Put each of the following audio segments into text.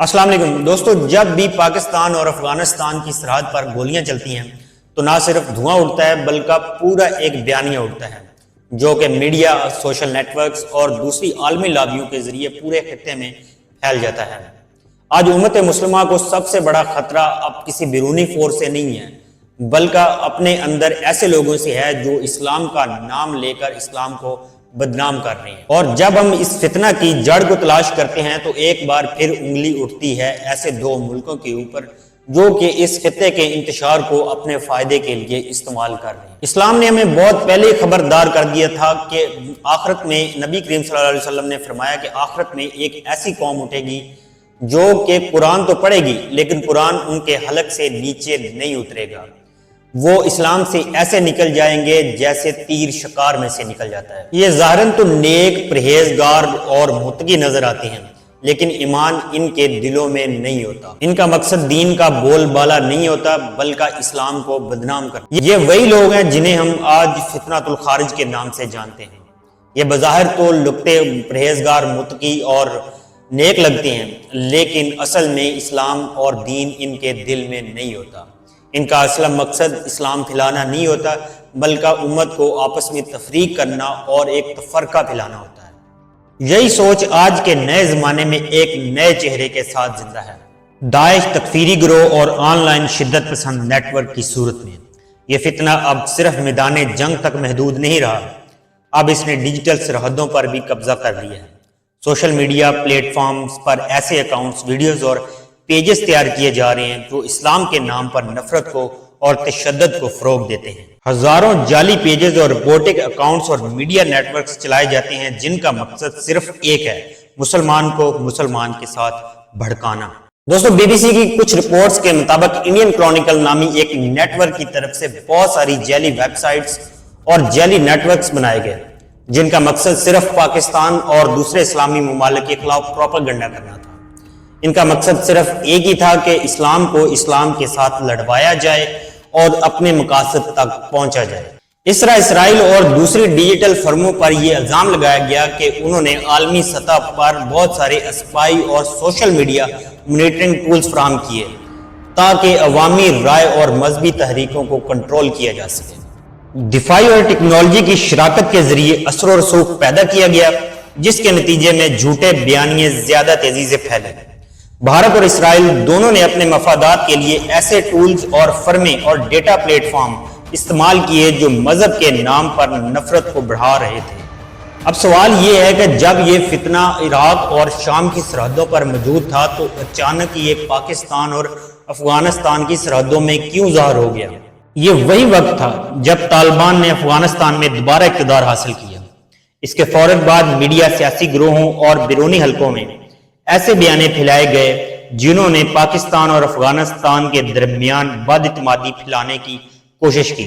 السلام علیکم دوستو، جب بھی پاکستان اور افغانستان کی سرحد پر گولیاں چلتی ہیں تو نہ صرف دھواں اٹھتا ہے بلکہ پورا ایک بیانیہ اٹھتا ہے جو کہ میڈیا، سوشل نیٹ ورکس اور دوسری عالمی لابیوں کے ذریعے پورے خطے میں پھیل جاتا ہے۔ آج امت مسلمہ کو سب سے بڑا خطرہ اب کسی بیرونی فورس سے نہیں ہے بلکہ اپنے اندر ایسے لوگوں سے ہے جو اسلام کا نام لے کر اسلام کو بدنام کر رہے ہیں۔ اور جب ہم اس فتنہ کی جڑ کو تلاش کرتے ہیں تو ایک بار پھر انگلی اٹھتی ہے ایسے دو ملکوں کے اوپر جو کہ اس خطے کے انتشار کو اپنے فائدے کے لیے استعمال کر رہے ہیں۔ اسلام نے ہمیں بہت پہلے خبردار کر دیا تھا کہ آخرت میں نبی کریم صلی اللہ علیہ وسلم نے فرمایا کہ آخرت میں ایک ایسی قوم اٹھے گی جو کہ قرآن تو پڑھے گی لیکن قرآن ان کے حلق سے نیچے نہیں اترے گا۔ وہ اسلام سے ایسے نکل جائیں گے جیسے تیر شکار میں سے نکل جاتا ہے۔ یہ ظاہراً تو نیک، پرہیزگار اور متقی نظر آتے ہیں لیکن ایمان ان کے دلوں میں نہیں ہوتا۔ ان کا مقصد دین کا بول بالا نہیں ہوتا بلکہ اسلام کو بدنام کرنا۔ یہ وہی لوگ ہیں جنہیں ہم آج فتنۃ الخارج کے نام سے جانتے ہیں۔ یہ بظاہر تو لقطے پرہیزگار، متقی اور نیک لگتے ہیں لیکن اصل میں اسلام اور دین ان کے دل میں نہیں ہوتا۔ ان کا اصل مقصد اسلام پھیلانا نہیں ہوتا بلکہ امت کو آپس میں تفریق کرنا اور ایک تفرقہ پھیلانا ہوتا ہے۔ یہی سوچ آج کے نئے زمانے میں ایک نئے چہرے کے ساتھ زندہ ہے، داعش تکفیری گروہ اور آن لائن شدت پسند نیٹ ورک کی صورت میں۔ یہ فتنہ اب صرف میدان جنگ تک محدود نہیں رہا، اب اس نے ڈیجیٹل سرحدوں پر بھی قبضہ کر لیا ہے۔ سوشل میڈیا پلیٹ فارمز پر ایسے اکاؤنٹس، ویڈیوز اور پیجز تیار کیے جا رہے ہیں جو اسلام کے نام پر نفرت کو اور تشدد کو فروغ دیتے ہیں۔ ہزاروں جعلی پیجز اور روبوٹک اکاؤنٹس اور میڈیا نیٹ ورکس چلائے جاتے ہیں جن کا مقصد صرف ایک ہے، مسلمان کو مسلمان کے ساتھ بھڑکانا۔ دوستو، بی بی سی کی کچھ رپورٹس کے مطابق انڈین کرونیکل نامی ایک نیٹ ورک کی طرف سے بہت ساری جعلی ویب سائٹس اور جعلی نیٹ ورکس بنائے گئے جن کا مقصد صرف پاکستان اور دوسرے اسلامی ممالک کے خلاف پروپیگنڈا کرنا تھا۔ ان کا مقصد صرف ایک ہی تھا کہ اسلام کو اسلام کے ساتھ لڑوایا جائے اور اپنے مقاصد تک پہنچا جائے۔ اس طرح اسرائیل اور دوسری ڈیجیٹل فرموں پر یہ الزام لگایا گیا کہ انہوں نے عالمی سطح پر بہت سارے اسپائی اور سوشل میڈیا مانیٹرنگ ٹولز فراہم کیے تاکہ عوامی رائے اور مذہبی تحریکوں کو کنٹرول کیا جا سکے۔ دفاعی اور ٹیکنالوجی کی شراکت کے ذریعے اثر و رسوخ پیدا کیا گیا جس کے نتیجے میں جھوٹے بیانیے زیادہ تیزی سے پھیلے۔ بھارت اور اسرائیل دونوں نے اپنے مفادات کے لیے ایسے ٹولز اور فرمیں اور ڈیٹا پلیٹ فارم استعمال کیے جو مذہب کے نام پر نفرت کو بڑھا رہے تھے۔ اب سوال یہ ہے کہ جب یہ فتنہ عراق اور شام کی سرحدوں پر موجود تھا تو اچانک یہ پاکستان اور افغانستان کی سرحدوں میں کیوں ظاہر ہو گیا؟ یہ وہی وقت تھا جب طالبان نے افغانستان میں دوبارہ اقتدار حاصل کیا۔ اس کے فوراً بعد میڈیا، سیاسی گروہوں اور بیرونی حلقوں میں ایسے بیانے پھیلائے گئے جنہوں نے پاکستان اور افغانستان کے درمیان بد اعتمادی پھیلانے کی کوشش کی۔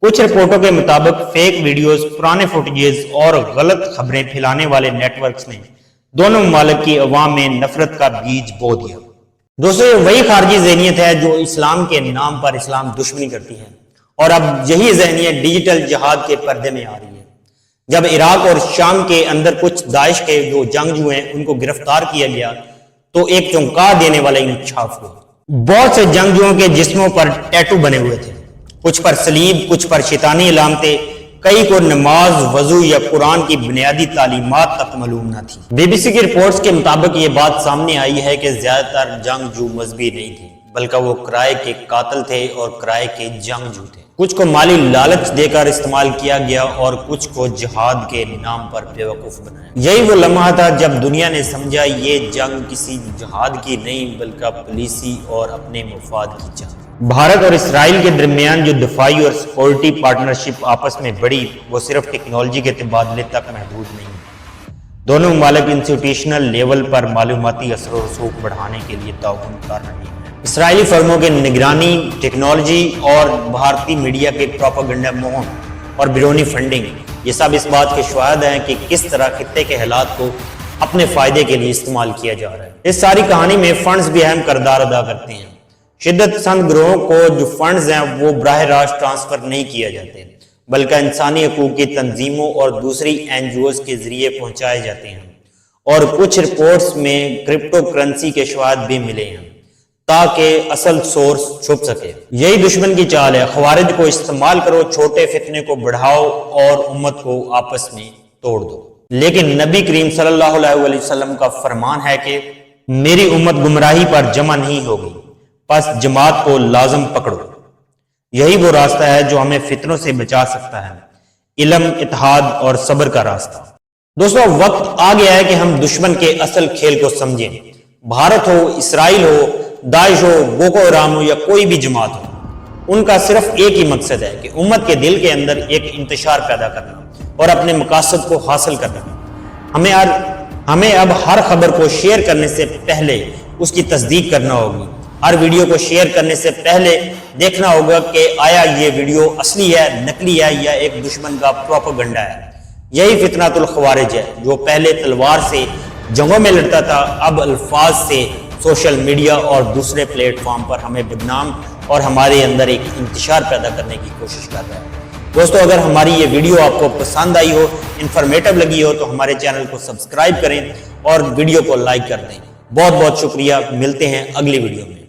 کچھ رپورٹوں کے مطابق فیک ویڈیوز، پرانے فوٹیجز اور غلط خبریں پھیلانے والے نیٹ ورکس نے دونوں ممالک کی عوام میں نفرت کا بیج بو دیا۔ دوستو، یہ وہی خارجی ذہنیت ہے جو اسلام کے نام پر اسلام دشمنی کرتی ہے اور اب یہی ذہنیت ڈیجیٹل جہاد کے پردے میں آ رہی ہے۔ جب عراق اور شام کے اندر کچھ داعش کے جو جنگجو ہیں ان کو گرفتار کیا گیا تو ایک چونکا دینے والا انکشاف ہوا۔ بہت سے جنگجوؤں کے جسموں پر ٹیٹو بنے ہوئے تھے، کچھ پر صلیب، کچھ پر شیطانی علامتیں، کئی کو نماز، وضو یا قرآن کی بنیادی تعلیمات تک معلوم نہ تھی۔ بی بی سی کی رپورٹس کے مطابق یہ بات سامنے آئی ہے کہ زیادہ تر جنگجو مذہبی نہیں تھے بلکہ وہ کرائے کے قاتل تھے اور کرائے کے جنگجو تھے۔ کچھ کو مالی لالچ دے کر استعمال کیا گیا اور کچھ کو جہاد کے نام پر بیوقوف بنایا۔ یہی وہ لمحہ تھا جب دنیا نے سمجھا یہ جنگ کسی جہاد کی نہیں بلکہ پالیسی اور اپنے مفاد کی جنگ۔ بھارت اور اسرائیل کے درمیان جو دفاعی اور سیکورٹی پارٹنرشپ آپس میں بڑھی وہ صرف ٹیکنالوجی کے تبادلے تک محدود نہیں۔ دونوں ممالک انسٹیٹیوشنل لیول پر معلوماتی اثر و رسوخ بڑھانے کے لیے تعاون کر رہے ہیں۔ اسرائیلی فرموں کے نگرانی، ٹیکنالوجی اور بھارتی میڈیا کے پروپیگنڈا مہم اور بیرونی فنڈنگ، یہ سب اس بات کے شواہد ہیں کہ کس طرح خطے کے حالات کو اپنے فائدے کے لیے استعمال کیا جا رہا ہے۔ اس ساری کہانی میں فنڈز بھی اہم کردار ادا کرتے ہیں۔ شدت پسند گروہوں کو جو فنڈز ہیں وہ براہ راست ٹرانسفر نہیں کیا جاتے بلکہ انسانی حقوق کی تنظیموں اور دوسری این جی اوز کے ذریعے پہنچائے جاتے ہیں اور کچھ رپورٹس میں کرپٹو کرنسی کے شواہد بھی ملے ہیں تاکہ اصل سورس چھپ سکے۔ یہی دشمن کی چال ہے، خوارج کو استعمال کرو، چھوٹے فتنے کو بڑھاؤ اور امت کو آپس میں توڑ دو۔ لیکن نبی کریم صلی اللہ علیہ وسلم کا فرمان ہے کہ میری امت گمراہی پر جمع نہیں ہوگی، پس جماعت کو لازم پکڑو۔ یہی وہ راستہ ہے جو ہمیں فتنوں سے بچا سکتا ہے، علم، اتحاد اور صبر کا راستہ۔ دوستو، وقت آ گیا ہے کہ ہم دشمن کے اصل کھیل کو سمجھیں۔ بھارت ہو، اسرائیل ہو، داعش ہو، بوکو حرام ہو یا کوئی بھی جماعت ہو، ان کا صرف ایک ہی مقصد ہے کہ امت کے دل کے اندر ایک انتشار پیدا کرنا اور اپنے مقاصد کو حاصل کرنا۔ ہمیں اب ہر خبر کو شیئر کرنے سے پہلے اس کی تصدیق کرنا ہوگی۔ ہر ویڈیو کو شیئر کرنے سے پہلے دیکھنا ہوگا کہ آیا یہ ویڈیو اصلی ہے، نقلی ہے یا ایک دشمن کا پروپیگنڈا ہے۔ یہی فتنۃ الخوارج ہے، جو پہلے تلوار سے جنگوں میں لڑتا تھا، اب الفاظ سے سوشل میڈیا اور دوسرے پلیٹ فارم پر ہمیں بدنام اور ہمارے اندر ایک انتشار پیدا کرنے کی کوشش کر رہا ہے۔ دوستو، اگر ہماری یہ ویڈیو آپ کو پسند آئی ہو، انفارمیٹو لگی ہو تو ہمارے چینل کو سبسکرائب کریں اور ویڈیو کو لائک کر دیں۔ بہت بہت شکریہ، ملتے ہیں اگلی ویڈیو میں۔